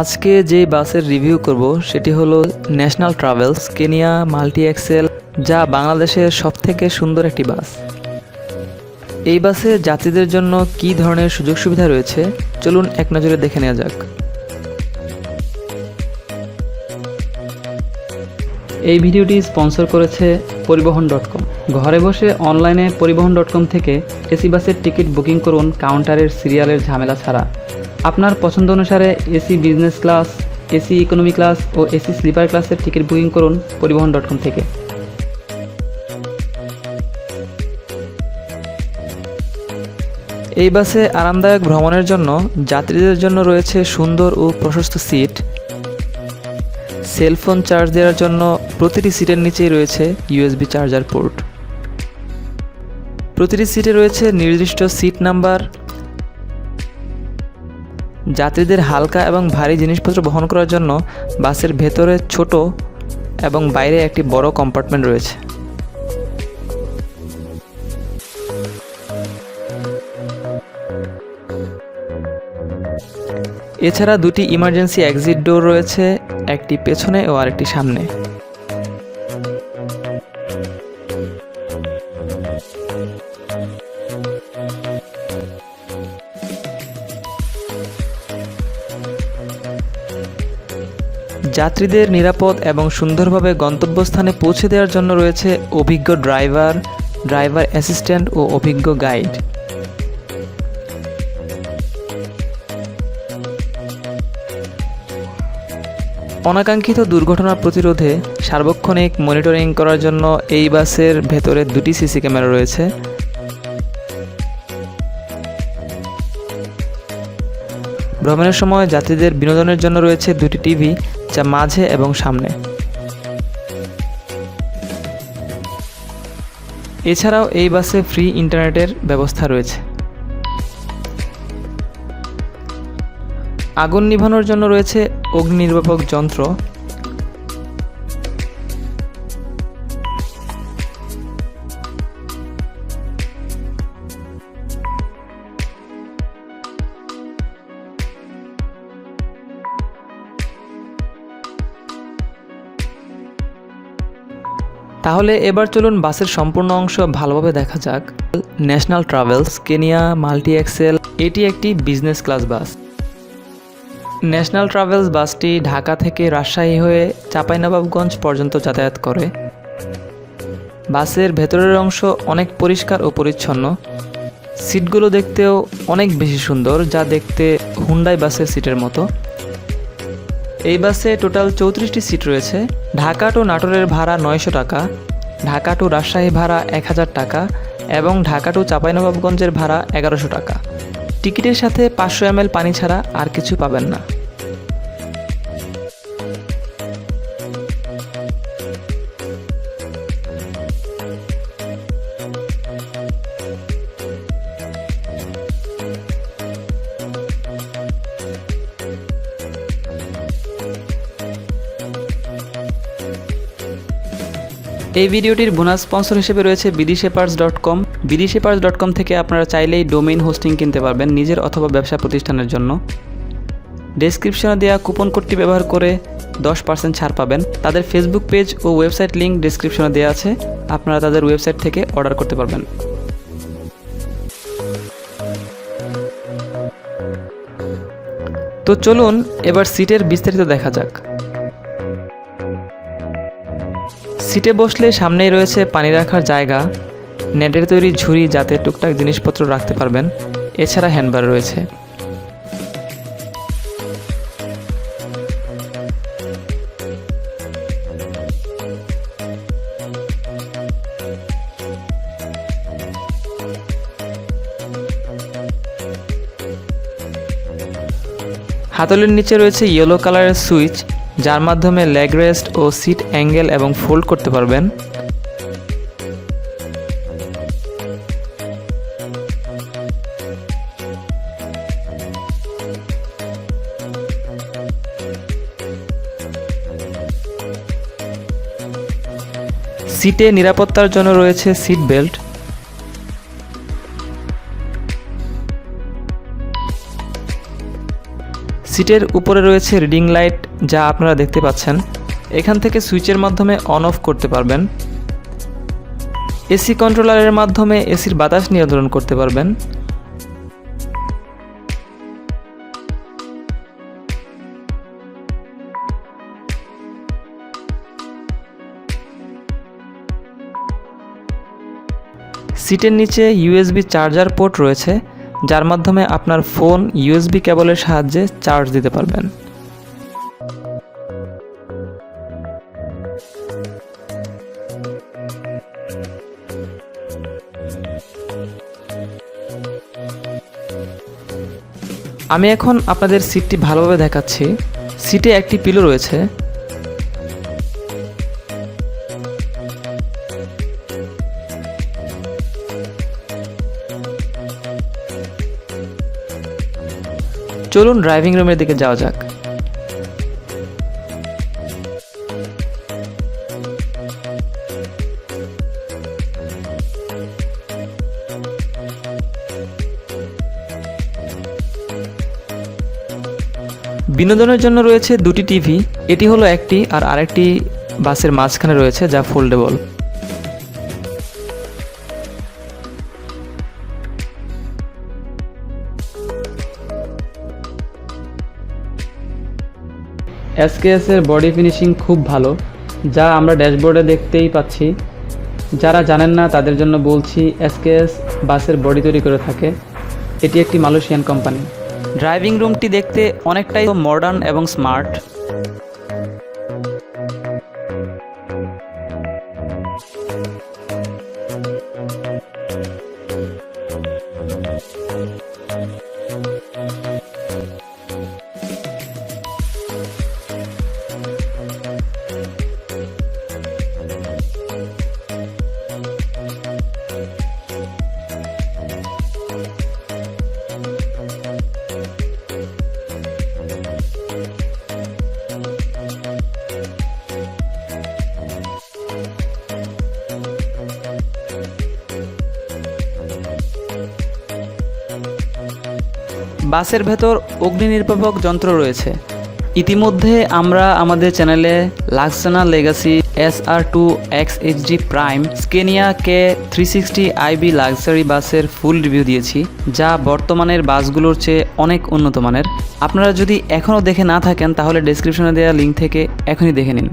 আজকে যে বাসের রিভিউ করব সেটি হলো national travels Kenya multi Excel, যা বাংলাদেশের সবথেকে সুন্দর একটি বাস। এই বাসে যাত্রীদের জন্য কী ধরনের সুযোগ সুবিধা রয়েছে চলুন এক নজরে দেখে নেওয়া যাক। এই ভিডিওটি স্পন্সর করেছে পরিবহন.com। ঘরে বসে অনলাইনে পরিবহন.com থেকে এসি বাসের টিকিট বুকিং করুন কাউন্টারের সিরিয়ালের ঝামেলা ছাড়া। আপনার পছন্দ অনুসারে AC business class, AC economy class ও এসি স্লিপার ক্লাসের টিকিট বুকিং করুন পরিবহন.com থেকে। এই বাসে আরামদায়ক ভ্রমণের জন্য যাত্রীদের জন্য রয়েছে সুন্দর ও প্রশস্ত সিট। সেলফোন চার্জ দেওয়ার জন্য প্রতিটি সিটের নিচেই রয়েছে ইউএসবি চার্জার পোর্ট। প্রতিটি সিটে রয়েছে নির্দিষ্ট সিট নাম্বার। যাত্রীদের হালকা এবং ভারী জিনিসপত্র বহন করার জন্য বাসের ভেতরে ছোট এবং বাইরে একটি বড় কম্পার্টমেন্ট রয়েছে। এছাড়া দুটি ইমার্জেন্সি এক্সিট ডোর রয়েছে, একটি পেছনে ও আরেকটি সামনে। যাত্রীদের নিরাপদ এবং সুন্দরভাবে গন্তব্যস্থানে পৌঁছে দেওয়ার জন্য রয়েছে অভিজ্ঞ ড্রাইভার অ্যাসিস্ট্যান্ট ও অভিজ্ঞ গাইড। অনাকাঙ্ক্ষিত দুর্ঘটনা প্রতিরোধে সার্বক্ষণিক মনিটরিং করার জন্য এই বাসের ভেতরে দুটি সিসি ক্যামেরা রয়েছে। ভ্রমণের সময় যাত্রীদের বিনোদনের জন্য রয়েছে দুটি টিভি, যা মাঝে এবং সামনে। এছাড়াও এই বাসে ফ্রি ইন্টারনেটের ব্যবস্থা রয়েছে। আগুন নিভানোর জন্য রয়েছে অগ্নি নির্বাপক যন্ত্র। তাহলে এবার চলুন বাসের সম্পূর্ণ অংশ ভালোভাবে দেখা যাক। National travels Kenya multi Excel এটি একটি বিজনেস ক্লাস বাস। ন্যাশনাল ট্রাভেলস বাসটি ঢাকা থেকে রাজশাহী হয়ে চাঁপাইনবাবগঞ্জ পর্যন্ত যাতায়াত করে। বাসের ভেতরের অংশ অনেক পরিষ্কার ও পরিচ্ছন্ন। সিটগুলো দেখতেও অনেক বেশি সুন্দর, যা দেখতে হুন্ডাই বাসের সিটের মতো। এই বাসে টোটাল 34টি সিট রয়েছে। ঢাকা টু নাটোরের ভাড়া 900 টাকা, ঢাকা টু রাজশাহী ভাড়া 1000 টাকা এবং ঢাকা টু চাঁপাইনবাবগঞ্জের ভাড়া 1100 টাকা। টিকিটের সাথে 500 ml পানি ছাড়া আর কিছু পাবেন না। এই ভিডিওটির বোনাস স্পন্সর হিসেবে রয়েছে bdshepherds.com। bdshepherds.com থেকে আপনারা চাইলেই ডোমেইন হোস্টিং কিনতে পারবেন নিজের অথবা ব্যবসা প্রতিষ্ঠানের জন্য। ডেসক্রিপশনে দেওয়া কুপন কোডটি ব্যবহার করে 10% ছাড় পাবেন। তাদের ফেসবুক পেজ ও ওয়েবসাইট লিঙ্ক ডেসক্রিপশনে দেওয়া আছে, আপনারা তাদের ওয়েবসাইট থেকে অর্ডার করতে পারবেন। তো চলুন এবার সিটের বিস্তারিত দেখা যাক। সিটে বসলে সামনেই রয়েছে পানি রাখার জায়গা, নেটের তৈরি ঝুড়ি যাতে টুকটাক জিনিসপত্র রাখতে পারবেন। এছাড়া হ্যান্ডবার রয়েছে। হাতলের নিচে রয়েছে ইয়েলো কালারের সুইচ, যার মাধ্যমে লেগ রেস্ট ও সিট অ্যাঙ্গেল এবং ফোল্ড করতে পারবেন। সিটে নিরাপত্তার জন্য রয়েছে সিট বেল্ট। সিটের উপরে রয়েছে রিডিং লাইট, যা আপনারা দেখতে পাচ্ছেন। এখান থেকে সুইচের মাধ্যমে অন অফ করতে পারবেন। এসি কন্ট্রোলারের মাধ্যমে এসির বাতাস নিয়ন্ত্রণ করতে পারবেন। সিটের নিচে ইউএসবি চার্জার পোর্ট রয়েছে, যার মাধ্যমে আপনার ফোন ইউএসবি কেবলের সাহায্যে চার্জ দিতে পারবেন। আমি এখন আপনাদের সিটটি ভালোভাবে দেখাচ্ছি। সিটে একটি পিলো রয়েছে। চলুন ড্রাইভিং রুমের দিকে যাওয়া যাক। বিনোদনের জন্য রয়েছে দুটি টিভি। এটি হলো একটি, আর আরেকটি বাসের মাঝখানে রয়েছে, যা ফোল্ডেবল। এসকেএস এর বডি ফিনিশিং খুব ভালো, যা আমরা ড্যাশবোর্ডে দেখতেই পাচ্ছি। যারা জানেন না তাদের জন্য বলছি, এসকেএস বাসের বডি তৈরি করে থাকে। এটি একটি মালয়েশিয়ান কোম্পানি। ড্রাইভিং রুমটি দেখতে অনেকটাই মডার্ন এবং স্মার্ট। বাসের ভেতর অগ্নি নির্বাপক যন্ত্র রয়েছে। ইতিমধ্যে আমরা আমাদের চ্যানেলে Laksana Legacy SR2 XHD Prime Scania K360 IB luxury বাসের ফুল রিভিউ দিয়েছি, যা বর্তমানের বাসগুলোর চেয়ে অনেক উন্নত মানের। আপনারা যদি এখনও দেখে না থাকেন তাহলে ডেসক্রিপশনে দেওয়া লিঙ্ক থেকে এখনই দেখে নিন।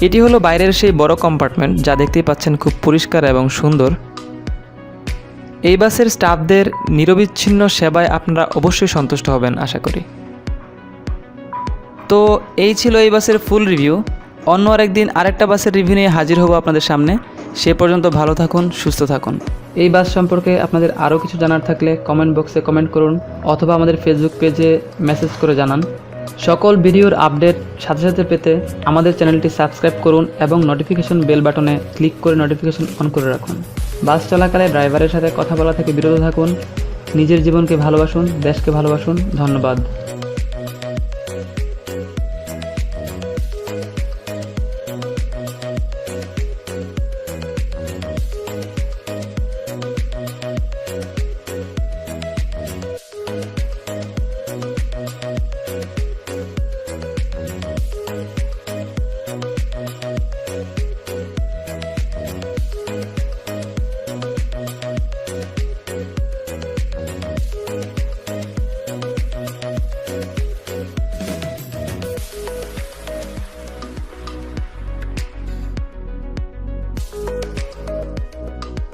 এটি হলো বাইরের সেই বড় কম্পার্টমেন্ট, যা দেখতেই পাচ্ছেন খুব পরিষ্কার এবং সুন্দর। এই বাসের স্টাফদের নিরবিচ্ছিন্ন সেবায় আপনারা অবশ্যই সন্তুষ্ট হবেন আশা করি। তো এই ছিল এই বাসের ফুল রিভিউ। অন্য আরেকদিন আরেকটা বাসের রিভিউ নিয়ে হাজির হব আপনাদের সামনে। সে পর্যন্ত ভালো থাকুন, সুস্থ থাকুন। এই বাস সম্পর্কে আপনাদের আরও কিছু জানার থাকলে কমেন্ট বক্সে কমেন্ট করুন, অথবা আমাদের ফেসবুক পেজে মেসেজ করে জানান। সকল ভিডিওর আপডেট সাথে সাথে পেতে আমাদের চ্যানেলটি সাবস্ক্রাইব করুন এবং নোটিফিকেশন বেল বাটনে ক্লিক করে নোটিফিকেশন অন করে রাখুন। বাস চলাকালে ড্রাইভারের সাথে কথা বলা থেকে বিরত থাকুন। নিজের জীবনকে ভালোবাসুন, দেশকে ভালোবাসুন। ধন্যবাদ।